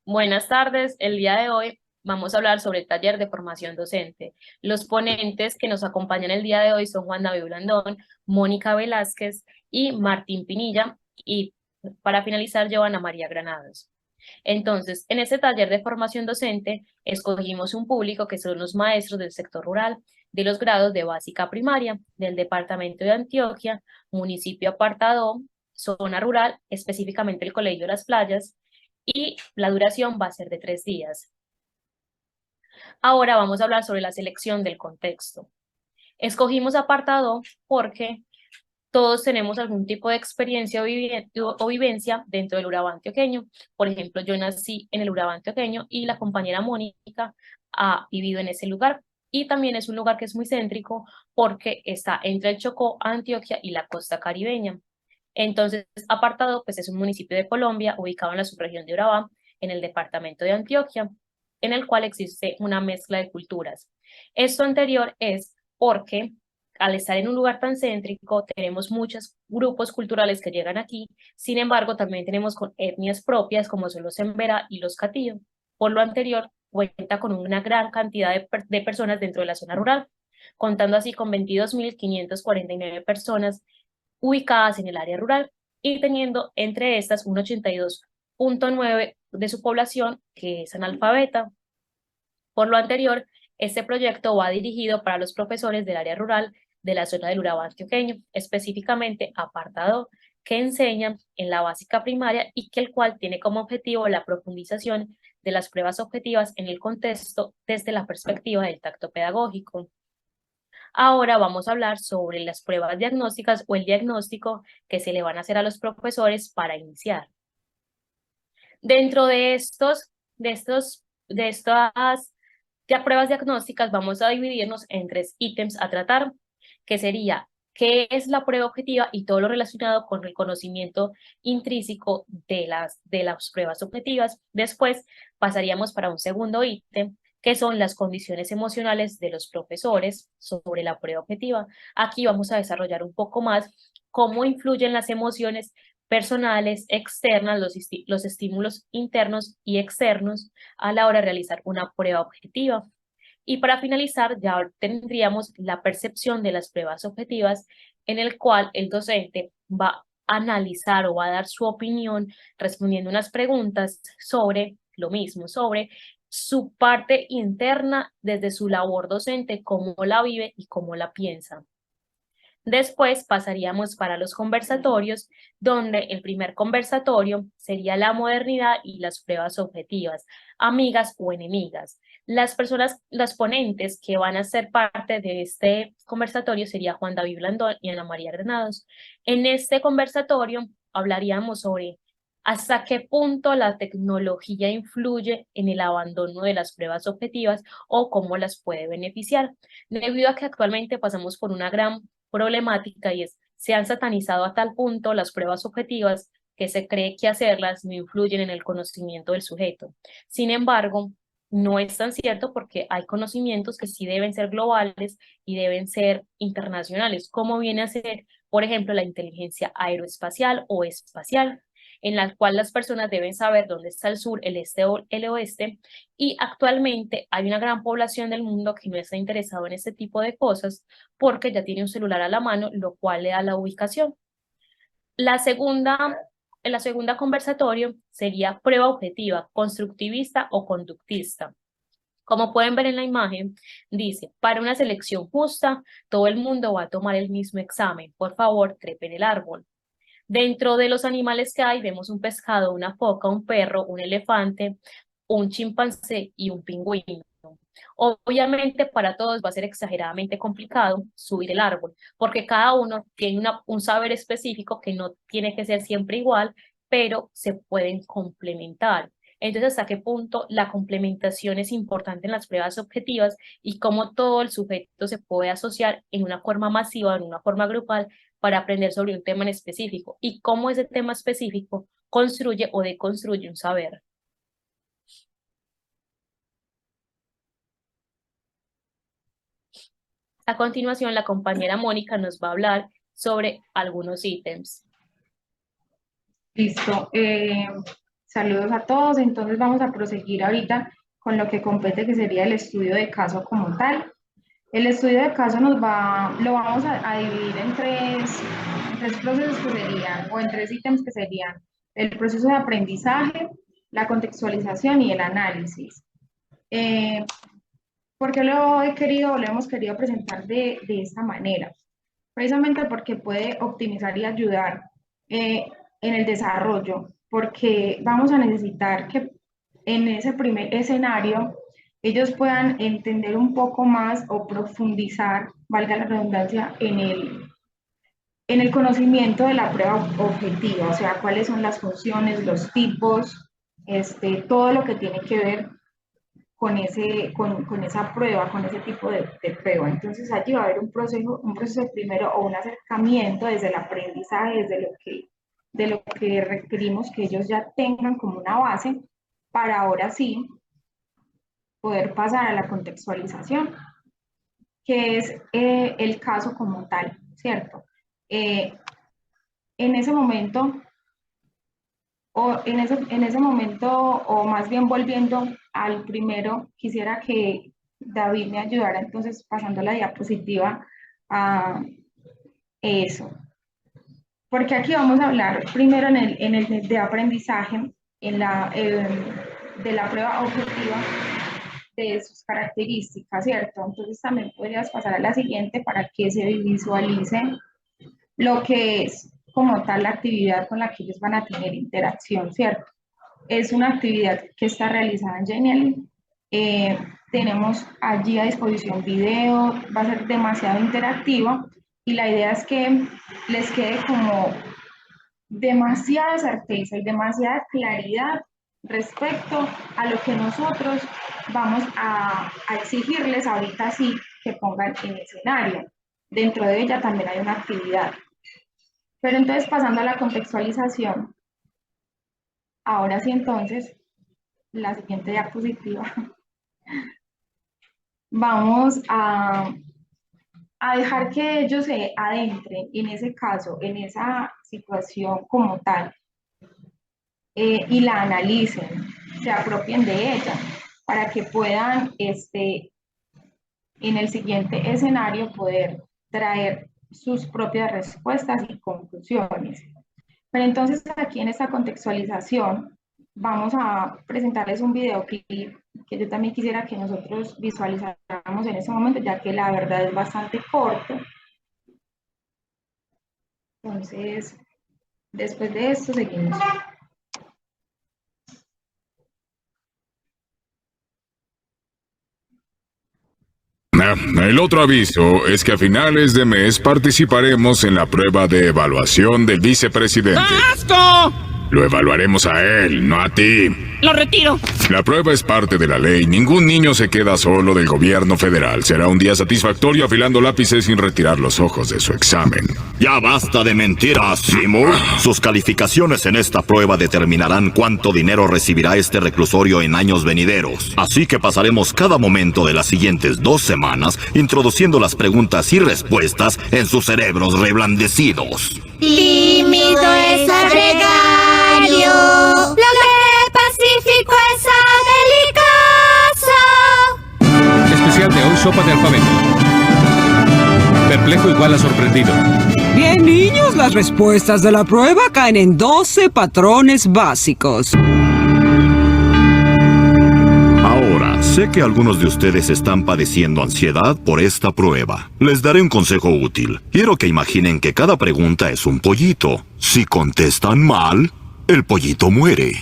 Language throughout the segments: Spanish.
Buenas tardes, el día de hoy vamos a hablar sobre el taller de formación docente. Los ponentes que nos acompañan el día de hoy son Juan David Blandón, Mónica Velázquez y Martín Pinilla, y para finalizar, Giovanna María Granados. Entonces, en este taller de formación docente, escogimos un público que son los maestros del sector rural, de los grados de básica primaria, del departamento de Antioquia, municipio apartado, zona rural, específicamente el Colegio de las Playas, y la duración va a ser de 3 días. Ahora vamos a hablar sobre la selección del contexto. Escogimos apartado porque todos tenemos algún tipo de experiencia o vivencia dentro del Urabá antioqueño. Por ejemplo, yo nací en el Urabá antioqueño y la compañera Mónica ha vivido en ese lugar. Y también es un lugar que es muy céntrico porque está entre el Chocó, Antioquia y la costa caribeña. Entonces, Apartado, pues es un municipio de Colombia ubicado en la subregión de Urabá, en el departamento de Antioquia, en el cual existe una mezcla de culturas. Esto anterior es porque al estar en un lugar tan céntrico, tenemos muchos grupos culturales que llegan aquí, sin embargo, también tenemos con etnias propias como son los Emberá y los Catillo. Por lo anterior, cuenta con una gran cantidad de personas dentro de la zona rural, contando así con 22.549 personas ubicadas en el área rural y teniendo entre estas un 82,9% de su población que es analfabeta. Por lo anterior, este proyecto va dirigido para los profesores del área rural de la zona del Urabá antioqueño, específicamente apartado que enseñan en la básica primaria y que el cual tiene como objetivo la profundización de las pruebas objetivas en el contexto desde la perspectiva del tacto pedagógico. Ahora vamos a hablar sobre las pruebas diagnósticas o el diagnóstico que se le van a hacer a los profesores para iniciar. Dentro de estas pruebas diagnósticas vamos a dividirnos en 3 ítems a tratar, que sería qué es la prueba objetiva y todo lo relacionado con el conocimiento intrínseco de las pruebas objetivas. Después pasaríamos para un segundo ítem, que son las condiciones emocionales de los profesores sobre la prueba objetiva. Aquí vamos a desarrollar un poco más cómo influyen las emociones personales, externas, los estímulos internos y externos a la hora de realizar una prueba objetiva. Y para finalizar, ya tendríamos la percepción de las pruebas objetivas, en el cual el docente va a analizar o va a dar su opinión respondiendo unas preguntas sobre lo mismo, sobre su parte interna desde su labor docente, cómo la vive y cómo la piensa. Después pasaríamos para los conversatorios, donde el primer conversatorio sería la modernidad y las pruebas objetivas, amigas o enemigas. Las personas, las ponentes que van a ser parte de este conversatorio sería Juan David Blandón y Ana María Granados. En este conversatorio hablaríamos sobre hasta qué punto la tecnología influye en el abandono de las pruebas objetivas o cómo las puede beneficiar, debido a que actualmente pasamos por una gran problemática y es, se han satanizado a tal punto las pruebas objetivas que se cree que hacerlas no influyen en el conocimiento del sujeto. Sin embargo, no es tan cierto porque hay conocimientos que sí deben ser globales y deben ser internacionales, como viene a ser, por ejemplo, la inteligencia aeroespacial o espacial, en la cual las personas deben saber dónde está el sur, el este o el oeste, y actualmente hay una gran población del mundo que no está interesado en este tipo de cosas porque ya tiene un celular a la mano, lo cual le da la ubicación. La segunda, la segunda conversatorio sería prueba objetiva, constructivista o conductista. Como pueden ver en la imagen, dice, para una selección justa, todo el mundo va a tomar el mismo examen. Por favor, trepen el árbol. Dentro de los animales que hay, vemos un pescado, una foca, un perro, un elefante, un chimpancé y un pingüino. Obviamente para todos va a ser exageradamente complicado subir el árbol, porque cada uno tiene un saber específico que no tiene que ser siempre igual, pero se pueden complementar. Entonces, ¿hasta qué punto la complementación es importante en las pruebas objetivas y cómo todo el sujeto se puede asociar en una forma masiva, en una forma grupal, para aprender sobre un tema en específico y cómo ese tema específico construye o deconstruye un saber? A continuación, la compañera Mónica nos va a hablar sobre algunos ítems. Listo. Saludos a todos. Entonces vamos a proseguir ahorita con lo que compete, que sería el estudio de caso como tal. El estudio de caso lo vamos a dividir en tres procesos que serían, o en tres ítems que serían el proceso de aprendizaje, la contextualización y el análisis. Eh, ¿Por qué lo hemos querido presentar de esta manera? Precisamente porque puede optimizar y ayudar en el desarrollo, porque vamos a necesitar que en ese primer escenario ellos puedan entender un poco más o profundizar, valga la redundancia, en el conocimiento de la prueba objetiva, o sea, cuáles son las funciones, los tipos, todo lo que tiene que ver con esa prueba, con ese tipo de prueba. Entonces allí va a haber un proceso primero o un acercamiento desde el aprendizaje, de lo que requerimos que ellos ya tengan como una base para ahora sí poder pasar a la contextualización, que es el caso como tal, ¿cierto? Eh, en ese momento, en ese momento, o más bien volviendo al primero, quisiera que David me ayudara entonces pasando la diapositiva a eso. Porque aquí vamos a hablar primero en el de aprendizaje, de la prueba objetiva, de sus características, ¿cierto? Entonces también podrías pasar a la siguiente para que se visualice lo que es como tal la actividad con la que ellos van a tener interacción, ¿cierto? Es una actividad que está realizada en Genially. Eh, Tenemos allí a disposición video, va a ser demasiado interactiva y la idea es que les quede como demasiada certeza y demasiada claridad respecto a lo que nosotros vamos a exigirles ahorita sí que pongan en escenario. Dentro de ella también hay una actividad. Pero entonces pasando a la contextualización, ahora sí entonces, la siguiente diapositiva, vamos a dejar que ellos se adentren en ese caso, en esa situación como tal, y la analicen, se apropien de ella, para que puedan en el siguiente escenario poder traer sus propias respuestas y conclusiones. Pero entonces aquí en esta contextualización vamos a presentarles un videoclip que yo también quisiera que nosotros visualizáramos en ese momento, ya que la verdad es bastante corto. Entonces, después de esto seguimos. El otro aviso es que a finales de mes participaremos en la prueba de evaluación del vicepresidente. ¡Asco! Lo evaluaremos a él, no a ti. ¡Lo retiro! La prueba es parte de la ley. Ningún niño se queda solo del gobierno federal. Será un día satisfactorio afilando lápices sin retirar los ojos de su examen. Ya basta de mentiras, Seymour. Sus calificaciones en esta prueba determinarán cuánto dinero recibirá este reclusorio en años venideros. Así que pasaremos cada momento de las siguientes 2 semanas introduciendo las preguntas y respuestas en sus cerebros reblandecidos. Tímido es agregario, lo que pacífico es delicazo. Especial de hoy, sopa de alfabeto. Perplejo igual a sorprendido. Bien, niños, las respuestas de la prueba caen en 12 patrones básicos. Ahora, sé que algunos de ustedes están padeciendo ansiedad por esta prueba. Les daré un consejo útil. Quiero que imaginen que cada pregunta es un pollito. Si contestan mal, el pollito muere.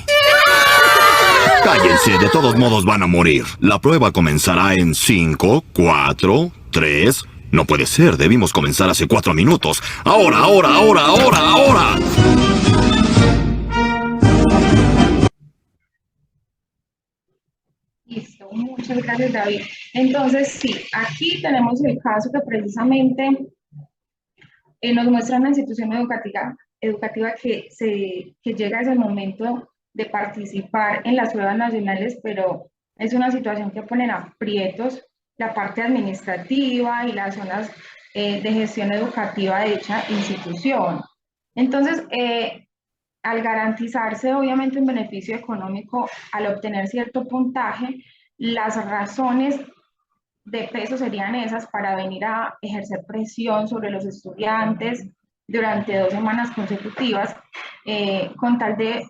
Cállense, de todos modos van a morir. La prueba comenzará en 5, 4, 3... No puede ser, debimos comenzar hace 4 minutos. ¡Ahora, ahora, ahora, ahora, ahora! Listo, muchas gracias David. Entonces sí, aquí tenemos el caso que precisamente nos muestra una institución educativa que llega a ese momento de participar en las pruebas nacionales, pero es una situación que pone en aprietos la parte administrativa y las zonas de gestión educativa de dicha institución. Entonces, al garantizarse obviamente un beneficio económico al obtener cierto puntaje, las razones de peso serían esas para venir a ejercer presión sobre los estudiantes durante 2 semanas consecutivas, con tal de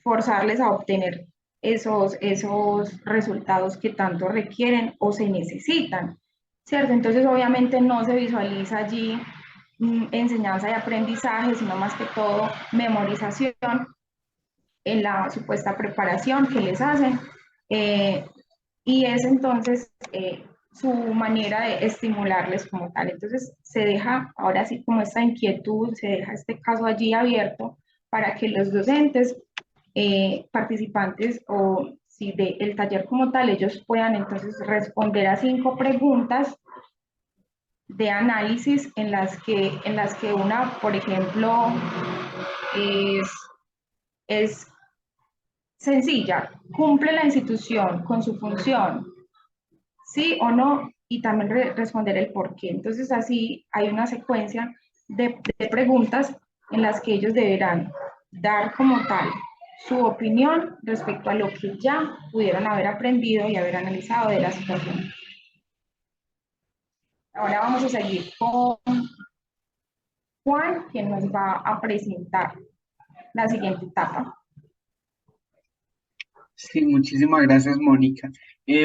forzarles a obtener esos resultados que tanto requieren o se necesitan, ¿cierto? Entonces, obviamente no se visualiza allí enseñanza y aprendizaje, sino más que todo memorización en la supuesta preparación que les hacen. Y es entonces su manera de estimularles como tal. Entonces se deja ahora sí como esta inquietud, se deja este caso allí abierto para que los docentes, participantes o si del taller como tal, ellos puedan entonces responder a 5 preguntas de análisis en las que una, por ejemplo, es, es sencilla, cumple la institución con su función, sí o no, y también responder el por qué. Entonces así hay una secuencia de preguntas en las que ellos deberán dar como tal su opinión respecto a lo que ya pudieron haber aprendido y haber analizado de la situación. Ahora vamos a seguir con Juan, quien nos va a presentar la siguiente etapa. Sí, muchísimas gracias, Mónica.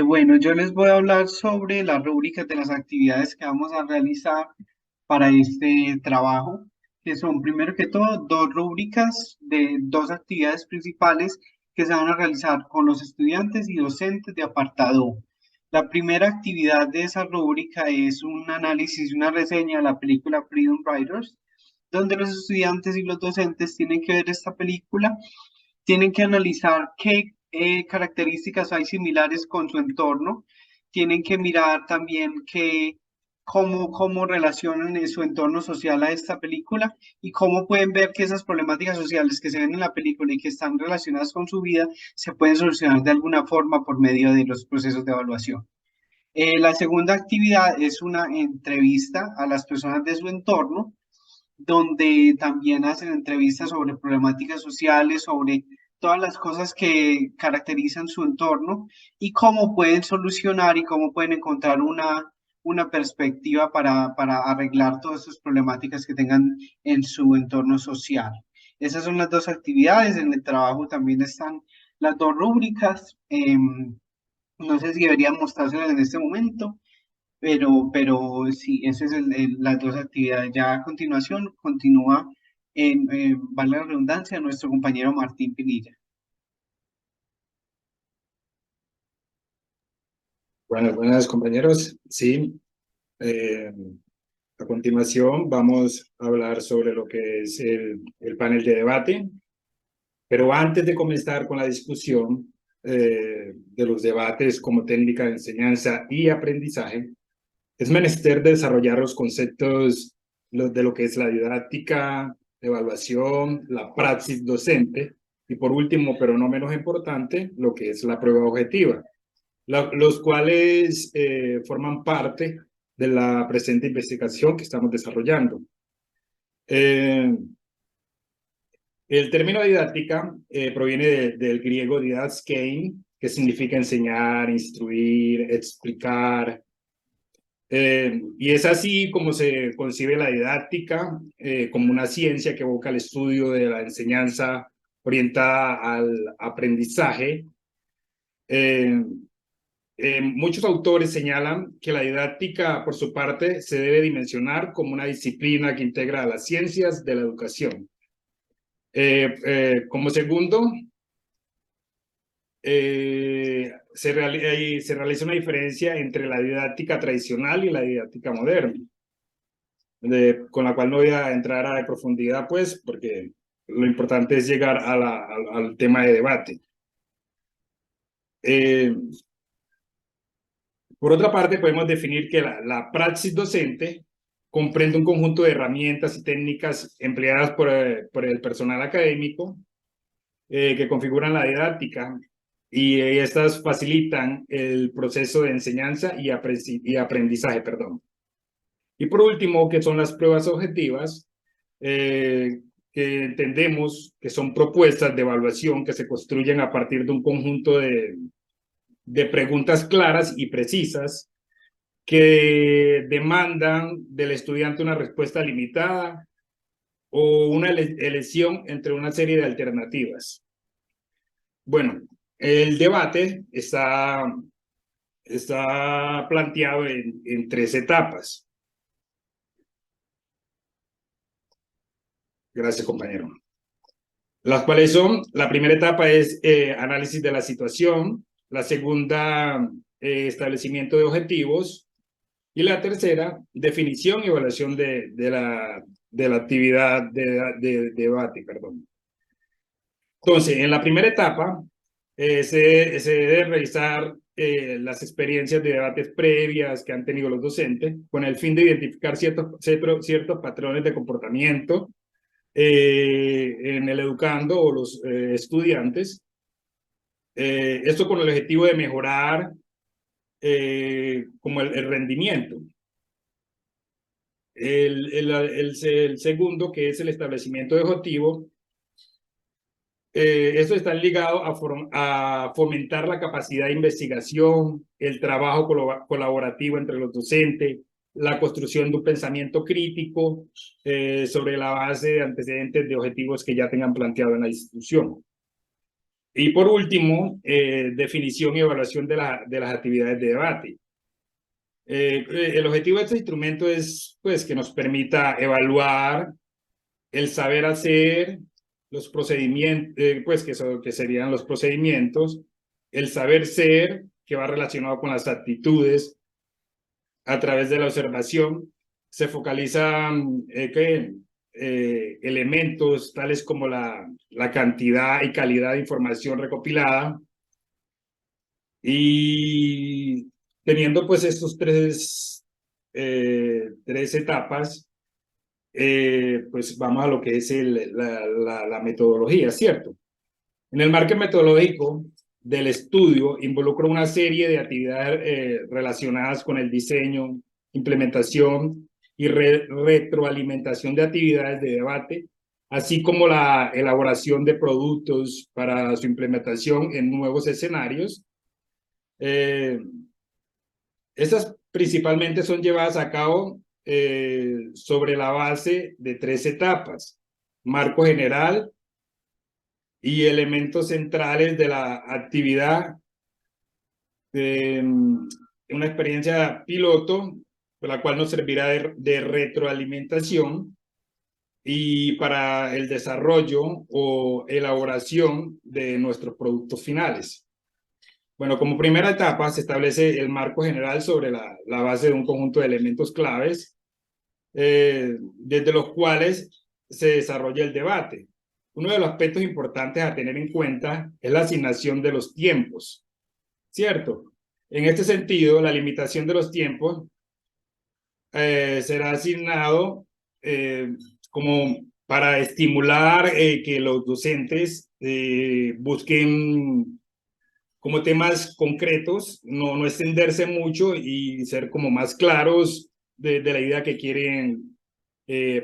Bueno, yo les voy a hablar sobre las rúbricas de las actividades que vamos a realizar para este trabajo, que son primero que todo 2 rúbricas de 2 actividades principales que se van a realizar con los estudiantes y docentes de apartado 1. La primera actividad de esa rúbrica es un análisis y una reseña de la película Freedom Writers, donde los estudiantes y los docentes tienen que ver esta película, tienen que analizar qué características hay similares con su entorno, tienen que mirar también cómo relacionan en su entorno social a esta película y cómo pueden ver que esas problemáticas sociales que se ven en la película y que están relacionadas con su vida se pueden solucionar de alguna forma por medio de los procesos de evaluación. La segunda actividad es una entrevista a las personas de su entorno, donde también hacen entrevistas sobre problemáticas sociales, sobre todas las cosas que caracterizan su entorno y cómo pueden solucionar y cómo pueden encontrar una perspectiva para arreglar todas esas problemáticas que tengan en su entorno social. Esas son las 2 actividades. En el trabajo también están las 2 rúbricas. No sé si deberían mostrárselas en este momento, pero sí, esas es las 2 actividades. Ya a continuación continúa, vale la redundancia, nuestro compañero Martín Pinilla. Buenas compañeros. Sí, a continuación vamos a hablar sobre lo que es el panel de debate, pero antes de comenzar con la discusión de los debates como técnica de enseñanza y aprendizaje, es menester desarrollar los conceptos de lo que es la didáctica, evaluación, la praxis docente y por último, pero no menos importante, lo que es la prueba objetiva, los cuales forman parte de la presente investigación que estamos desarrollando. El término didáctica proviene del griego didaskein, que significa enseñar, instruir, explicar. Y es así como se concibe la didáctica, como una ciencia que evoca el estudio de la enseñanza orientada al aprendizaje. Muchos autores señalan que la didáctica, por su parte, se debe dimensionar como una disciplina que integra las ciencias de la educación. Como segundo, se realiza una diferencia entre la didáctica tradicional y la didáctica moderna, con la cual no voy a entrar a profundidad, pues, porque lo importante es llegar al tema de debate. Por otra parte, podemos definir que la praxis docente comprende un conjunto de herramientas y técnicas empleadas por el personal académico que configuran la didáctica y estas facilitan el proceso de enseñanza y aprendizaje, perdón. Y por último, que son las pruebas objetivas, que entendemos que son propuestas de evaluación que se construyen a partir de un conjunto de preguntas claras y precisas que demandan del estudiante una respuesta limitada o una elección entre una serie de alternativas. Bueno, el debate está planteado en 3 etapas. Gracias, compañero. Las cuales son, la primera etapa es análisis de la situación, la segunda, establecimiento de objetivos, y la tercera, definición y evaluación de la actividad de debate, perdón. Entonces, en la primera etapa, se debe revisar las experiencias de debates previas que han tenido los docentes, con el fin de identificar ciertos patrones de comportamiento en el educando o los estudiantes. Esto con el objetivo de mejorar como el rendimiento. El segundo, que es el establecimiento de objetivo, eso está ligado a fomentar la capacidad de investigación, el trabajo colaborativo entre los docentes, la construcción de un pensamiento crítico sobre la base de antecedentes de objetivos que ya tengan planteado en la institución. Y por último, definición y evaluación de las actividades de debate. El objetivo de este instrumento es pues, que nos permita evaluar el saber hacer, los procedimientos, pues que serían los procedimientos, el saber ser, que va relacionado con las actitudes. A través de la observación se focalizan elementos tales como la cantidad y calidad de información recopilada, y teniendo pues estos tres etapas, pues vamos a lo que es la metodología, ¿cierto? En el marco metodológico del estudio involucra una serie de actividades relacionadas con el diseño, implementación y retroalimentación de actividades de debate, así como la elaboración de productos para su implementación en nuevos escenarios. Estas principalmente son llevadas a cabo sobre la base de 3 etapas: marco general y elementos centrales de la actividad, una experiencia piloto, la cual nos servirá de retroalimentación y para el desarrollo o elaboración de nuestros productos finales. Bueno, como primera etapa se establece el marco general sobre la base de un conjunto de elementos claves, desde los cuales se desarrolla el debate. Uno de los aspectos importantes a tener en cuenta es la asignación de los tiempos, ¿cierto? En este sentido, la limitación de los tiempos será asignado como para estimular que los docentes busquen como temas concretos, no extenderse mucho y ser como más claros de la idea que quieren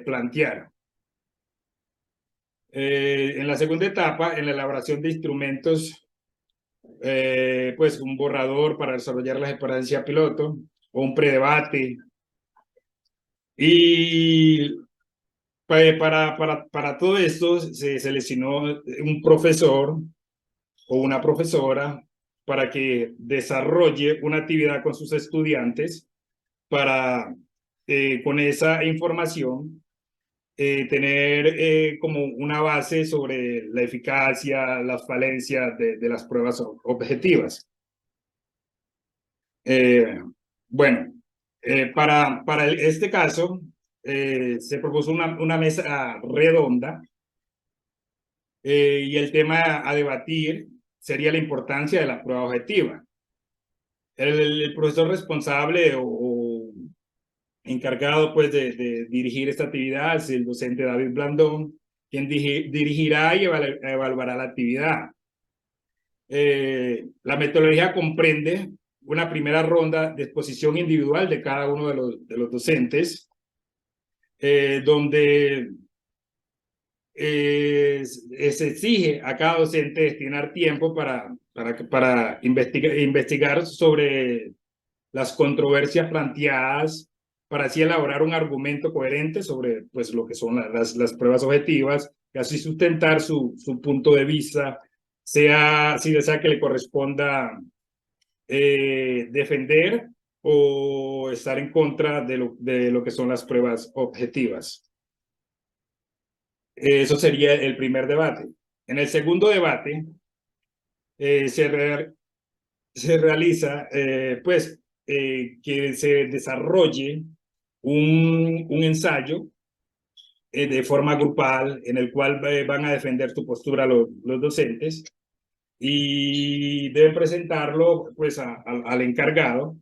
plantear. En la segunda etapa, en la elaboración de instrumentos, pues un borrador para desarrollar la experiencia piloto o un predebate. Y para todo esto se seleccionó un profesor o una profesora para que desarrolle una actividad con sus estudiantes para, con esa información, tener como una base sobre la eficacia, las falencias de las pruebas objetivas. Bueno, para este caso, se propuso una mesa redonda y el tema a debatir sería la importancia de la prueba objetiva. El profesor responsable o encargado pues de dirigir esta actividad es el docente David Blandón, quien dirigirá y evaluará la actividad. La metodología comprende una primera ronda de exposición individual de cada uno de los docentes, donde se exige a cada docente destinar tiempo para investigar sobre las controversias planteadas, para así elaborar un argumento coherente sobre pues, lo que son las pruebas objetivas, y así sustentar su punto de vista, si desea que le corresponda defender o estar en contra de lo que son las pruebas objetivas. Eso sería el primer debate. En el segundo debate se realiza que se desarrolle un ensayo de forma grupal en el cual van a defender su postura los docentes y deben presentarlo pues al encargado.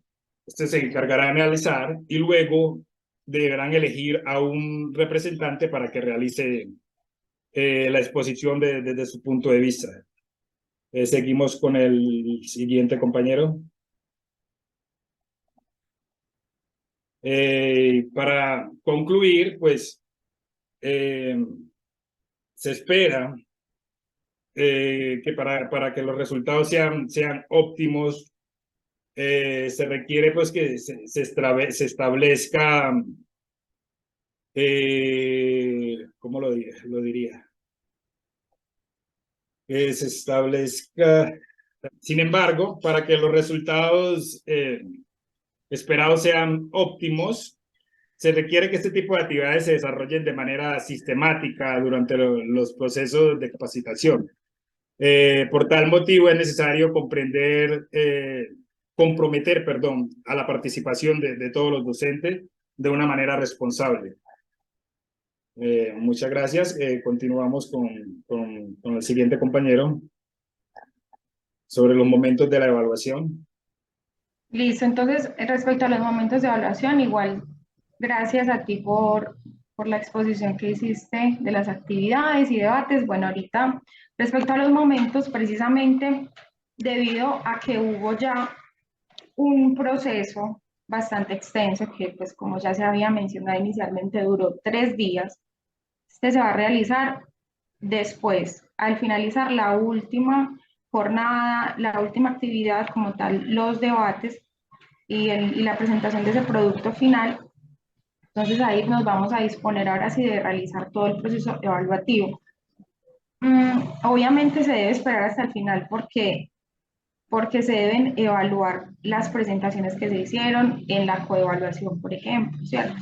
Este se encargará de analizar y luego deberán elegir a un representante para que realice la exposición desde su punto de vista. Seguimos con el siguiente compañero. Para concluir, pues se espera que para que los resultados sean óptimos, se requiere pues que se establezca, ¿cómo lo diría? Que se establezca, sin embargo, para que los resultados esperados sean óptimos, se requiere que este tipo de actividades se desarrollen de manera sistemática durante los procesos de capacitación. Por tal motivo es necesario comprometer a la participación de todos los docentes de una manera responsable. Muchas gracias. Continuamos con el siguiente compañero sobre los momentos de la evaluación. Listo, entonces respecto a los momentos de evaluación, igual gracias a ti por la exposición que hiciste de las actividades y debates. Bueno, ahorita respecto a los momentos, precisamente debido a que hubo ya un proceso bastante extenso que pues como ya se había mencionado inicialmente duró 3 días, este se va a realizar después, al finalizar la última jornada, la última actividad como tal, los debates y la presentación de ese producto final. Entonces ahí nos vamos a disponer ahora sí de realizar todo el proceso evaluativo. Obviamente se debe esperar hasta el final porque se deben evaluar las presentaciones que se hicieron en la coevaluación, por ejemplo, ¿cierto?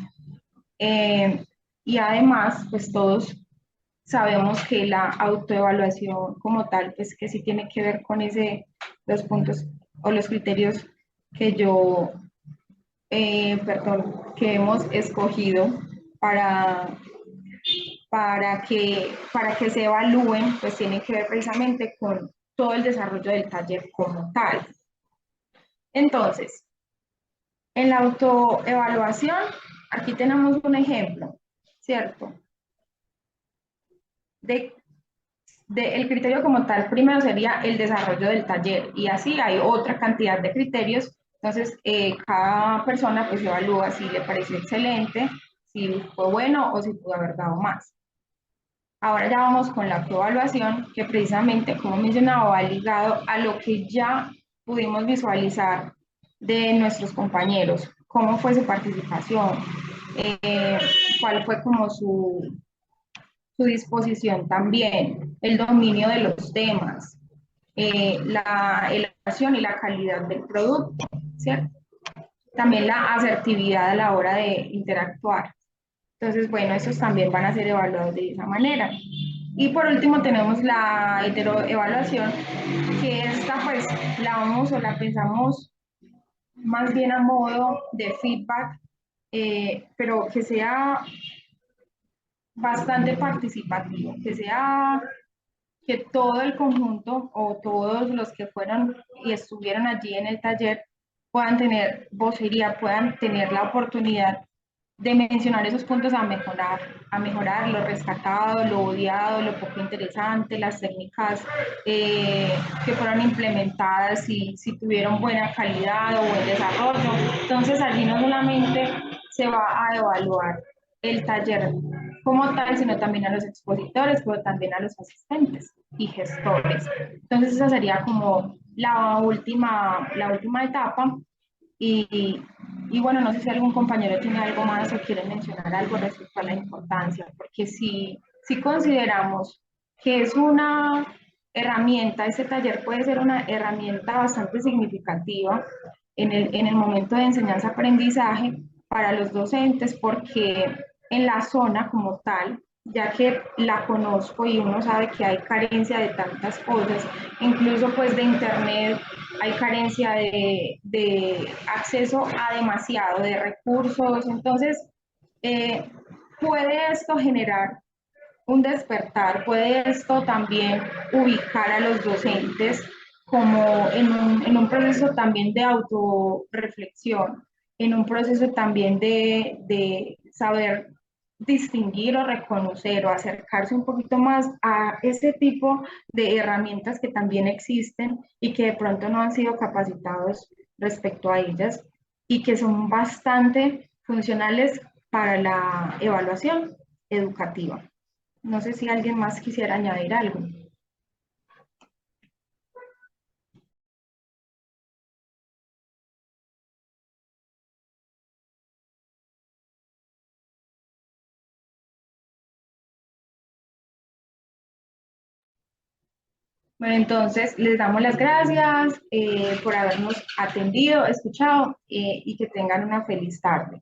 Y además, pues todos sabemos que la autoevaluación como tal, pues que sí tiene que ver con los puntos o los criterios que que hemos escogido para que se evalúen, pues tiene que ver precisamente con todo el desarrollo del taller como tal. Entonces, en la autoevaluación, aquí tenemos un ejemplo, ¿cierto? El criterio como tal, primero sería el desarrollo del taller, y así hay otra cantidad de criterios. Entonces, cada persona pues evalúa si le pareció excelente, si fue bueno o si pudo haber dado más. Ahora ya vamos con la coevaluación, que precisamente, como mencionaba, va ligado a lo que ya pudimos visualizar de nuestros compañeros, cómo fue su participación, cuál fue como su disposición también, el dominio de los temas, la elaboración y la calidad del producto, ¿cierto? También la asertividad a la hora de interactuar. Entonces, bueno, esos también van a ser evaluados de esa manera. Y por último tenemos la heteroevaluación, que esta pues la pensamos más bien a modo de feedback, pero que sea bastante participativo, que todo el conjunto o todos los que fueron y estuvieron allí en el taller puedan tener vocería, puedan tener la oportunidad de mencionar esos puntos a mejorar lo rescatado, lo odiado, lo poco interesante, las técnicas que fueron implementadas, si tuvieron buena calidad o buen desarrollo. Entonces allí no solamente se va a evaluar el taller como tal, sino también a los expositores, pero también a los asistentes y gestores. Entonces esa sería como la última etapa. Y bueno, no sé si algún compañero tiene algo más o quiere mencionar algo respecto a la importancia, porque si consideramos que es una herramienta, este taller puede ser una herramienta bastante significativa en el momento de enseñanza-aprendizaje para los docentes, porque en la zona como tal, ya que la conozco y uno sabe que hay carencia de tantas cosas, incluso pues de internet, hay carencia de acceso a demasiado de recursos, entonces puede esto generar un despertar, puede esto también ubicar a los docentes como en un proceso también de autorreflexión, en un proceso también de saber distinguir o reconocer o acercarse un poquito más a ese tipo de herramientas que también existen y que de pronto no han sido capacitados respecto a ellas y que son bastante funcionales para la evaluación educativa. No sé si alguien más quisiera añadir algo. Bueno, entonces les damos las gracias por habernos atendido, escuchado y que tengan una feliz tarde.